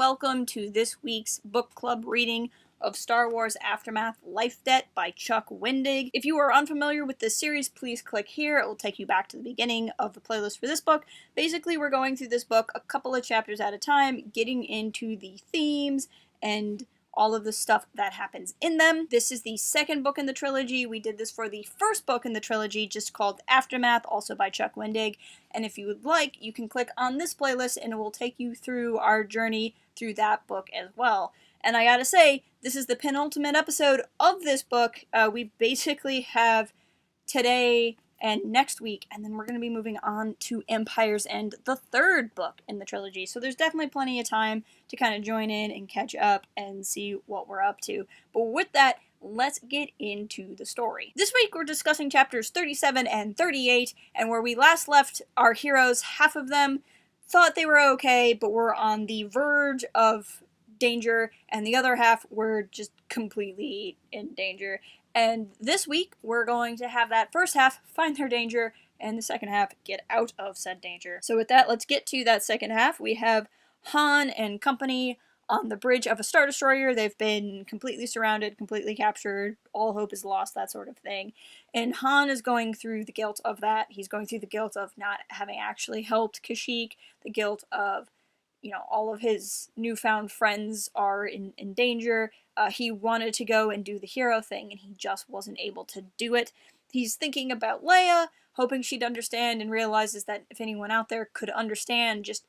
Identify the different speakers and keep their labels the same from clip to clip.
Speaker 1: welcome to this week's book club reading of Star Wars Aftermath Life Debt by Chuck Wendig. If you are unfamiliar with this series, please click here. It will take you back to the beginning of the playlist for this book. Basically, we're going through this book a couple of chapters at a time, getting into the themes and all of the stuff that happens in them. This is the second book in the trilogy. We did this for the first book in the trilogy, just called Aftermath, also by Chuck Wendig. And if you would like, you can click on this playlist and it will take you through our journey through that book as well. And I gotta say, this is the penultimate episode of this book. We basically have today and next week, and then we're going to be moving on to Empire's End, the third book in the trilogy. So there's definitely plenty of time to kind of join in and catch up and see what we're up to. But with that, let's get into the story. This week we're discussing chapters 37 and 38, and where we last left our heroes, half of them thought they were okay, but were on the verge of danger, and the other half were just completely in danger. And this week, we're going to have that first half find their danger, and the second half get out of said danger. So with that, let's get to that second half. We have Han and company on the bridge of a Star Destroyer. They've been completely surrounded, completely captured, all hope is lost, that sort of thing. And Han is going through the guilt of that. He's going through the guilt of not having actually helped Kashyyyk, the guilt of, you know, all of his newfound friends are in danger. He wanted to go and do the hero thing, and he just wasn't able to do it. He's thinking about Leia, hoping she'd understand, and realizes that if anyone out there could understand just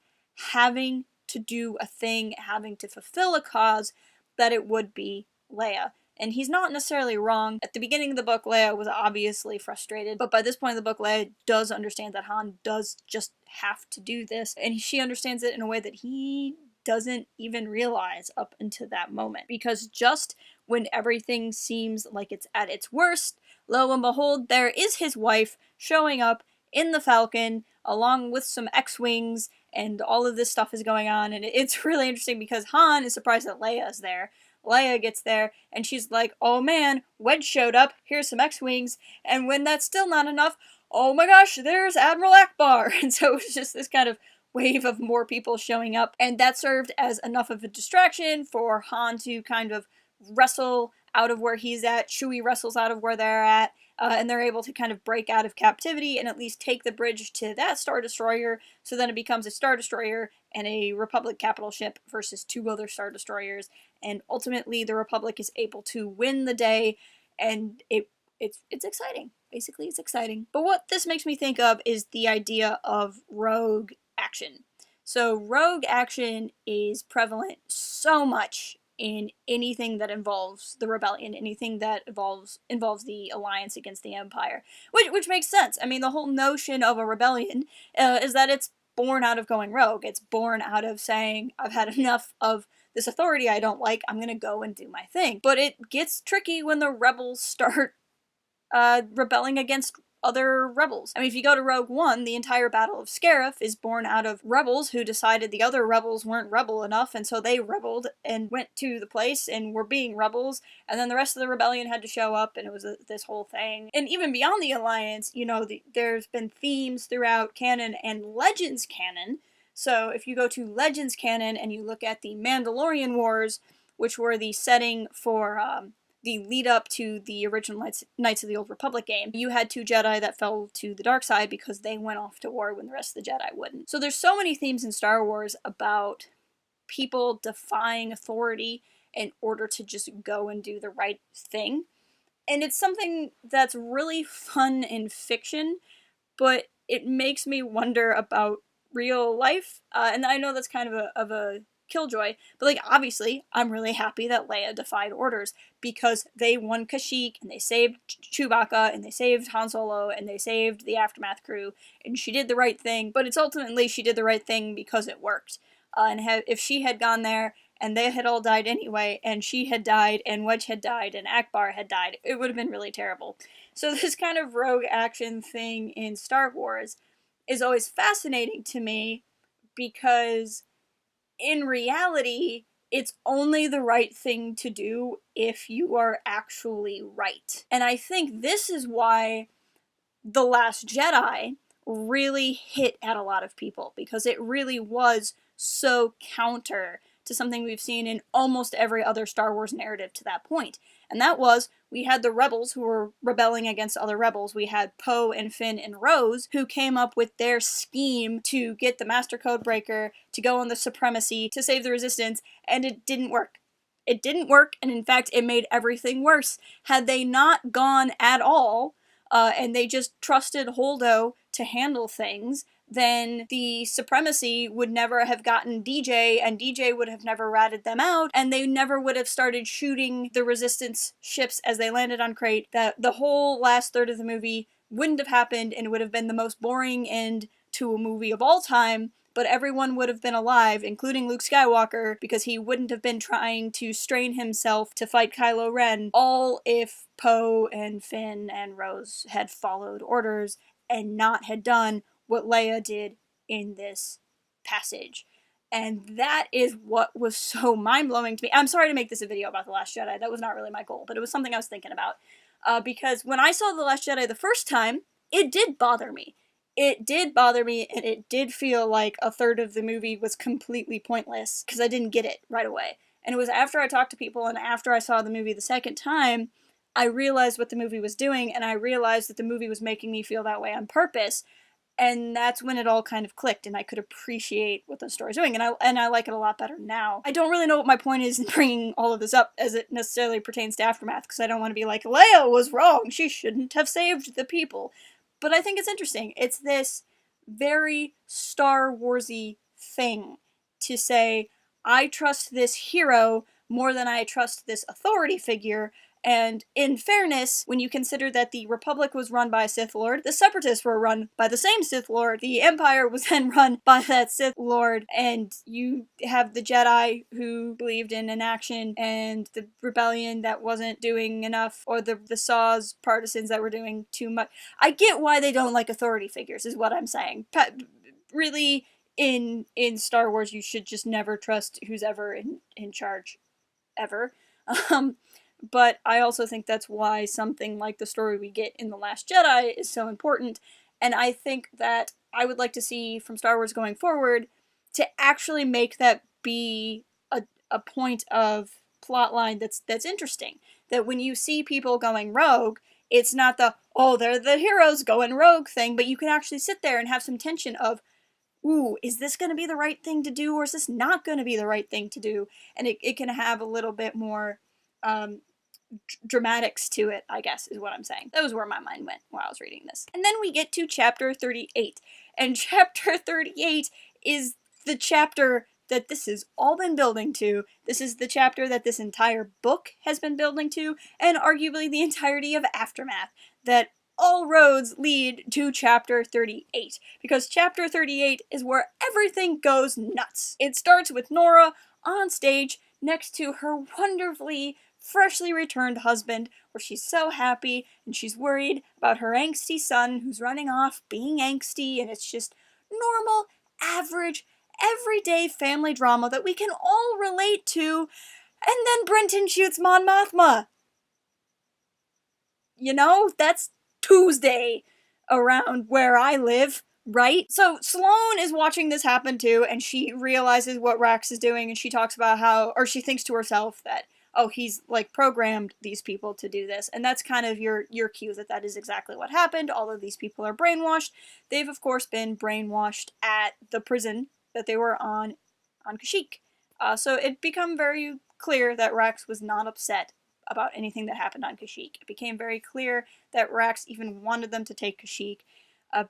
Speaker 1: having to do a thing, having to fulfill a cause, that it would be Leia. And he's not necessarily wrong. At the beginning of the book, Leia was obviously frustrated, but by this point in the book, Leia does understand that Han does just have to do this, and she understands it in a way that he doesn't even realize up until that moment. Because just when everything seems like it's at its worst, lo and behold, there is his wife showing up in the Falcon, along with some X-Wings, and all of this stuff is going on, and it's really interesting because Han is surprised that Leia is there. Leia gets there, and she's like, oh man, Wedge showed up, here's some X-Wings, and when that's still not enough, oh my gosh, there's Admiral Akbar! And so it's just this kind of wave of more people showing up, and that served as enough of a distraction for Han to kind of wrestle out of where he's at. Chewie wrestles out of where they're at, and they're able to kind of break out of captivity and at least take the bridge to that Star Destroyer, so then it becomes a Star Destroyer and a Republic capital ship versus two other Star Destroyers, and ultimately the Republic is able to win the day, and it's exciting. Basically, it's exciting. But what this makes me think of is the idea of rogue action. So rogue action is prevalent so much in anything that involves the rebellion, anything that involves the alliance against the Empire, which makes sense. I mean, the whole notion of a rebellion is that it's born out of going rogue. It's born out of saying, I've had enough of this authority I don't like, I'm gonna go and do my thing. But it gets tricky when the rebels start rebelling against other rebels. I mean, if you go to Rogue One, the entire Battle of Scarif is born out of rebels who decided the other rebels weren't rebel enough, and so they rebelled and went to the place and were being rebels, and then the rest of the rebellion had to show up, and it was this whole thing. And even beyond the Alliance, you know, there's been themes throughout canon and Legends canon. So if you go to Legends canon and you look at the Mandalorian Wars, which were the setting for the lead up to the original Knights of the Old Republic game, you had two Jedi that fell to the dark side because they went off to war when the rest of the Jedi wouldn't. So there's so many themes in Star Wars about people defying authority in order to just go and do the right thing. And it's something that's really fun in fiction, but it makes me wonder about real life. And I know that's kind of a killjoy, but like, obviously I'm really happy that Leia defied orders because they won Kashyyyk and they saved Chewbacca and they saved Han Solo and they saved the Aftermath crew, and she did the right thing. But it's ultimately she did the right thing because it worked. If she had gone there and they had all died anyway, and she had died and Wedge had died and Akbar had died, it would have been really terrible. So this kind of rogue action thing in Star Wars is always fascinating to me because in reality, it's only the right thing to do if you are actually right. And I think this is why The Last Jedi really hit at a lot of people, because it really was so counter to something we've seen in almost every other Star Wars narrative to that point. And that was, we had the rebels who were rebelling against other rebels. We had Poe and Finn and Rose who came up with their scheme to get the Master Codebreaker to go on the Supremacy to save the Resistance, and it didn't work. It didn't work, and in fact, it made everything worse. Had they not gone at all, and they just trusted Holdo to handle things, then the Supremacy would never have gotten DJ, and DJ would have never ratted them out, and they never would have started shooting the Resistance ships as they landed on Crate. That the whole last third of the movie wouldn't have happened, and it would have been the most boring end to a movie of all time, but everyone would have been alive, including Luke Skywalker, because he wouldn't have been trying to strain himself to fight Kylo Ren, all if Poe and Finn and Rose had followed orders and not had done what Leia did in this passage. And that is what was so mind-blowing to me. I'm sorry to make this a video about The Last Jedi, that was not really my goal, but it was something I was thinking about. Because when I saw The Last Jedi the first time, it did bother me. It did bother me, and it did feel like a third of the movie was completely pointless, because I didn't get it right away. And it was after I talked to people, and after I saw the movie the second time, I realized what the movie was doing, and I realized that the movie was making me feel that way on purpose. And that's when it all kind of clicked, and I could appreciate what the story's doing, and I like it a lot better now. I don't really know what my point is in bringing all of this up as it necessarily pertains to Aftermath, because I don't want to be like, Leia was wrong, she shouldn't have saved the people. But I think it's interesting. It's this very Star Wars-y thing to say, I trust this hero more than I trust this authority figure. And in fairness, when you consider that the Republic was run by a Sith Lord, the Separatists were run by the same Sith Lord, the Empire was then run by that Sith Lord, and you have the Jedi who believed in inaction, and the Rebellion that wasn't doing enough, or the Saw's partisans that were doing too much. I get why they don't like authority figures, is what I'm saying. Really, in Star Wars, you should just never trust who's ever in charge, ever. But I also think that's why something like the story we get in The Last Jedi is so important, and I think that I would like to see from Star Wars going forward to actually make that be a point of plotline that's interesting. That when you see people going rogue, it's not the, oh, they're the heroes going rogue thing, but you can actually sit there and have some tension of, ooh, is this going to be the right thing to do, or is this not going to be the right thing to do? And it can have a little bit more dramatics to it, I guess, is what I'm saying. That was where my mind went while I was reading this. And then we get to chapter 38. And chapter 38 is the chapter that this has all been building to. This is the chapter that this entire book has been building to, and arguably the entirety of Aftermath. That all roads lead to chapter 38. Because chapter 38 is where everything goes nuts. It starts with Nora on stage next to her wonderfully freshly returned husband, where she's so happy and she's worried about her angsty son who's running off being angsty, and it's just normal, average, everyday family drama that we can all relate to. And then Brenton shoots Mon Mothma. You know, that's Tuesday around where I live, right? So Sloane is watching this happen too, and she realizes what Rax is doing, and she talks about how, or she thinks to herself that, oh, he's like programmed these people to do this. And that's kind of your cue that is exactly what happened. All of these people are brainwashed. They've of course been brainwashed at the prison that they were on Kashyyyk. So it became very clear that Rax was not upset about anything that happened on Kashyyyk. It became very clear that Rax even wanted them to take Kashyyyk.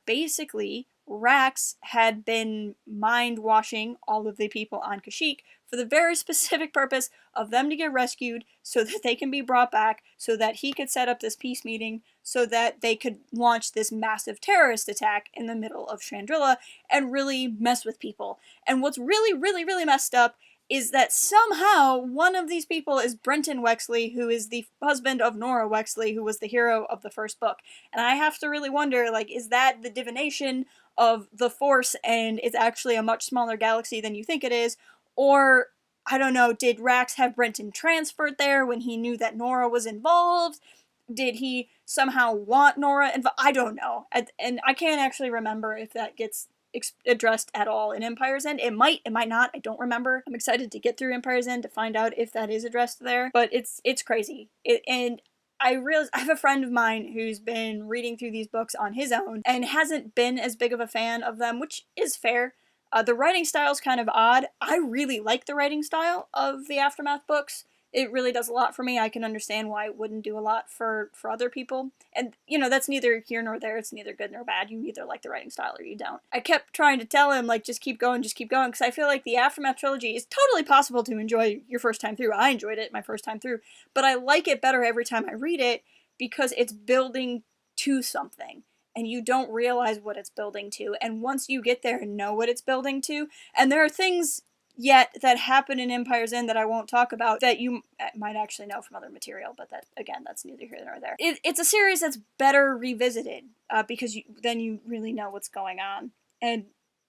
Speaker 1: Basically, Rax had been mind-washing all of the people on Kashyyyk for the very specific purpose of them to get rescued so that they can be brought back, so that he could set up this peace meeting, so that they could launch this massive terrorist attack in the middle of Chandrila and really mess with people. And what's really, really, really messed up is that somehow one of these people is Brenton Wexley, who is the husband of Nora Wexley, who was the hero of the first book. And I have to really wonder, like, is that the divination of the Force and it's actually a much smaller galaxy than you think it is? Or, I don't know, did Rax have Brenton transferred there when he knew that Nora was involved? Did he somehow want Nora involved? I don't know. And I can't actually remember if that gets addressed at all in Empire's End. It might not. I don't remember. I'm excited to get through Empire's End to find out if that is addressed there. But it's crazy. And I realize I have a friend of mine who's been reading through these books on his own and hasn't been as big of a fan of them, which is fair. The writing style's kind of odd. I really like the writing style of the Aftermath books. It really does a lot for me. I can understand why it wouldn't do a lot for other people. And, you know, that's neither here nor there. It's neither good nor bad. You either like the writing style or you don't. I kept trying to tell him, like, just keep going, because I feel like the Aftermath trilogy is totally possible to enjoy your first time through. I enjoyed it my first time through. But I like it better every time I read it because it's building to something. And you don't realize what it's building to. And once you get there and know what it's building to, and there are things yet that happen in Empire's End that I won't talk about that you might actually know from other material, but that, again, that's neither here nor there. It's a series that's better revisited because then you really know what's going on. And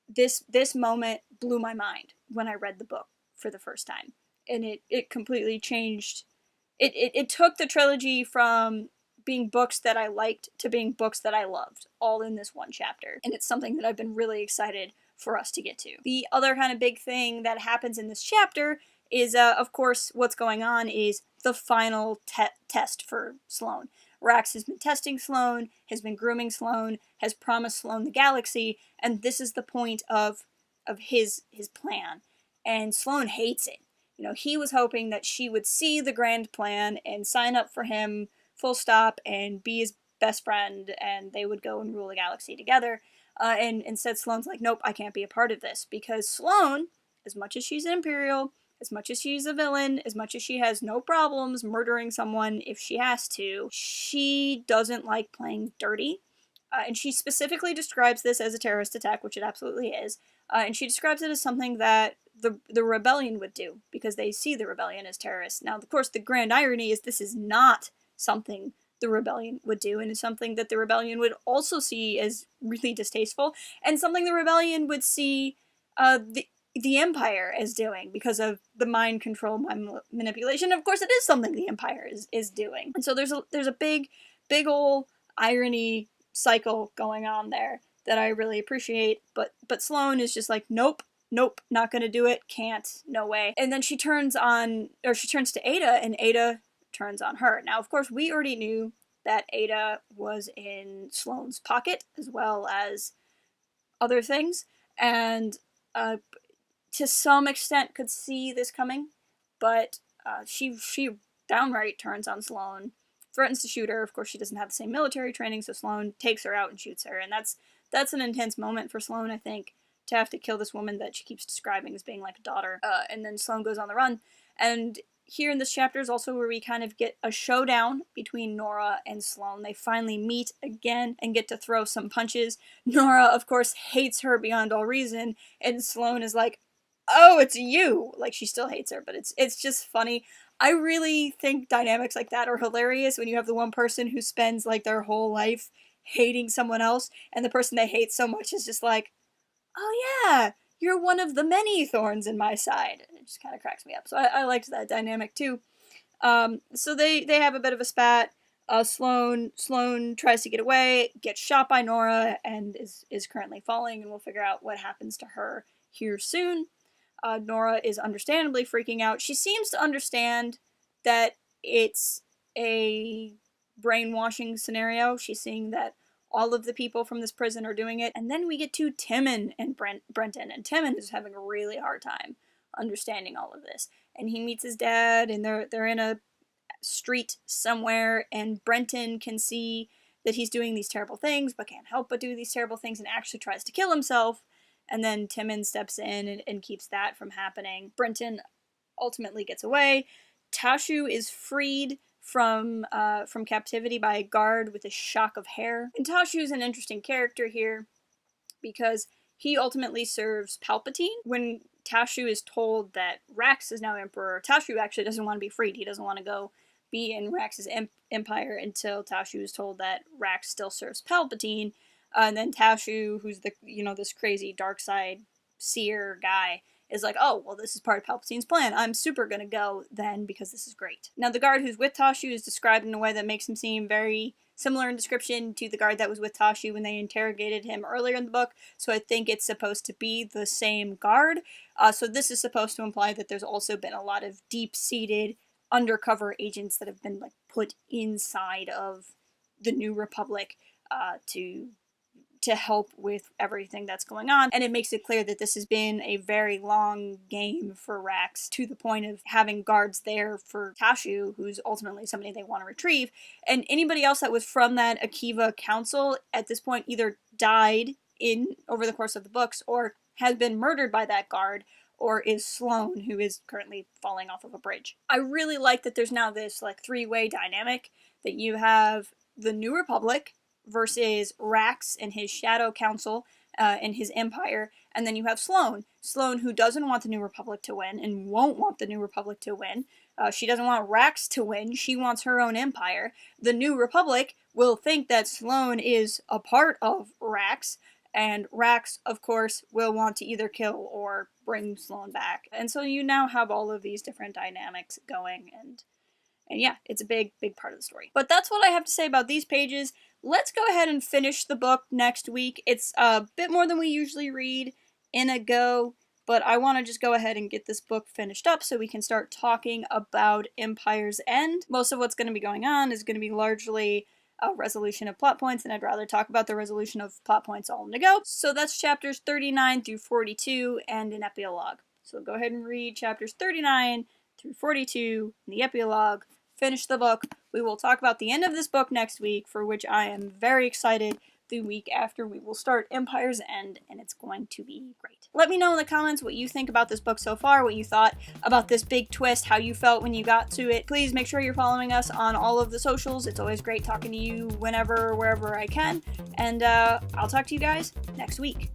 Speaker 1: this moment blew my mind when I read the book for the first time. And it completely changed. It took the trilogy from being books that I liked to being books that I loved, all in this one chapter. And it's something that I've been really excited for us to get to. The other kind of big thing that happens in this chapter is, of course, what's going on is the final test for Sloane. Rax has been testing Sloane, has been grooming Sloane, has promised Sloane the galaxy, and this is the point of his plan. And Sloane hates it. You know, he was hoping that she would see the grand plan and sign up for him, full stop, and be his best friend, and they would go and rule the galaxy together. And instead Sloane's like, nope, I can't be a part of this. Because Sloane, as much as she's an Imperial, as much as she's a villain, as much as she has no problems murdering someone if she has to, she doesn't like playing dirty. And she specifically describes this as a terrorist attack, which it absolutely is. And she describes it as something that the rebellion would do, because they see the rebellion as terrorists. Now, of course, the grand irony is this is not something the rebellion would do, and it's something that the rebellion would also see as really distasteful, and something the rebellion would see the Empire as doing because of the mind control, mind manipulation. Of course, it is something the Empire is doing, and so there's a big ol' irony cycle going on there that I really appreciate. But Sloane is just like, nope, not gonna do it, can't, no way. And then she turns to Ada, and Ada turns on her. Now, of course, we already knew that Ada was in Sloane's pocket, as well as other things, and to some extent could see this coming, but she downright turns on Sloane, threatens to shoot her. Of course, she doesn't have the same military training, so Sloane takes her out and shoots her, and that's an intense moment for Sloane, I think, to have to kill this woman that she keeps describing as being like a daughter. And then Sloane goes on the run, and here in this chapter is also where we kind of get a showdown between Nora and Sloane. They finally meet again and get to throw some punches. Nora, of course, hates her beyond all reason, and Sloane is like, oh, it's you! Like, she still hates her, but it's just funny. I really think dynamics like that are hilarious when you have the one person who spends, like, their whole life hating someone else, and the person they hate so much is just like, oh yeah, you're one of the many thorns in my side. It just kind of cracks me up. So I liked that dynamic too. So they have a bit of a spat. Sloane tries to get away, gets shot by Nora, and is currently falling, and we'll figure out what happens to her here soon. Nora is understandably freaking out. She seems to understand that it's a brainwashing scenario. She's seeing that all of the people from this prison are doing it. And then we get to Timon and Brenton. And Timon is having a really hard time understanding all of this. And he meets his dad, and they're in a street somewhere, and Brenton can see that he's doing these terrible things, but can't help but do these terrible things, and actually tries to kill himself. And then Timon steps in and keeps that from happening. Brenton ultimately gets away. Tashu is freed from captivity by a guard with a shock of hair. And Tashu's an interesting character here because he ultimately serves Palpatine. When Tashu is told that Rax is now Emperor, Tashu actually doesn't want to be freed. He doesn't want to go be in Rax's empire until Tashu is told that Rax still serves Palpatine. And then Tashu, who's this crazy dark side seer guy, is like, oh, well, this is part of Palpatine's plan. I'm super gonna go then because this is great. Now, the guard who's with Tashu is described in a way that makes him seem very similar in description to the guard that was with Tashu when they interrogated him earlier in the book, so I think it's supposed to be the same guard. So this is supposed to imply that there's also been a lot of deep-seated undercover agents that have been like put inside of the New Republic to help with everything that's going on, and it makes it clear that this has been a very long game for Rax, to the point of having guards there for Tashu, who's ultimately somebody they want to retrieve, and anybody else that was from that Akiva council at this point either died over the course of the books, or has been murdered by that guard, or is Sloane, who is currently falling off of a bridge. I really like that there's now this like three-way dynamic, that you have the New Republic versus Rax and his Shadow Council and his Empire, and then you have Sloane, who doesn't want the New Republic to win and won't want the New Republic to win. She doesn't want Rax to win, she wants her own empire. The New Republic will think that Sloane is a part of Rax, and Rax, of course, will want to either kill or bring Sloane back. And so you now have all of these different dynamics going, and yeah, it's a big, big part of the story. But that's what I have to say about these pages. Let's go ahead and finish the book next week. It's a bit more than we usually read in a go, but I want to just go ahead and get this book finished up so we can start talking about Empire's End. Most of what's going to be going on is going to be largely a resolution of plot points, and I'd rather talk about the resolution of plot points all in a go. So that's chapters 39 through 42 and an epilogue. So go ahead and read chapters 39 through 42 in the epilogue. Finish the book. We will talk about the end of this book next week, for which I am very excited. The week after, we will start Empire's End, and it's going to be great. Let me know in the comments what you think about this book so far, what you thought about this big twist, how you felt when you got to it. Please make sure you're following us on all of the socials. It's always great talking to you whenever, wherever I can, and I'll talk to you guys next week.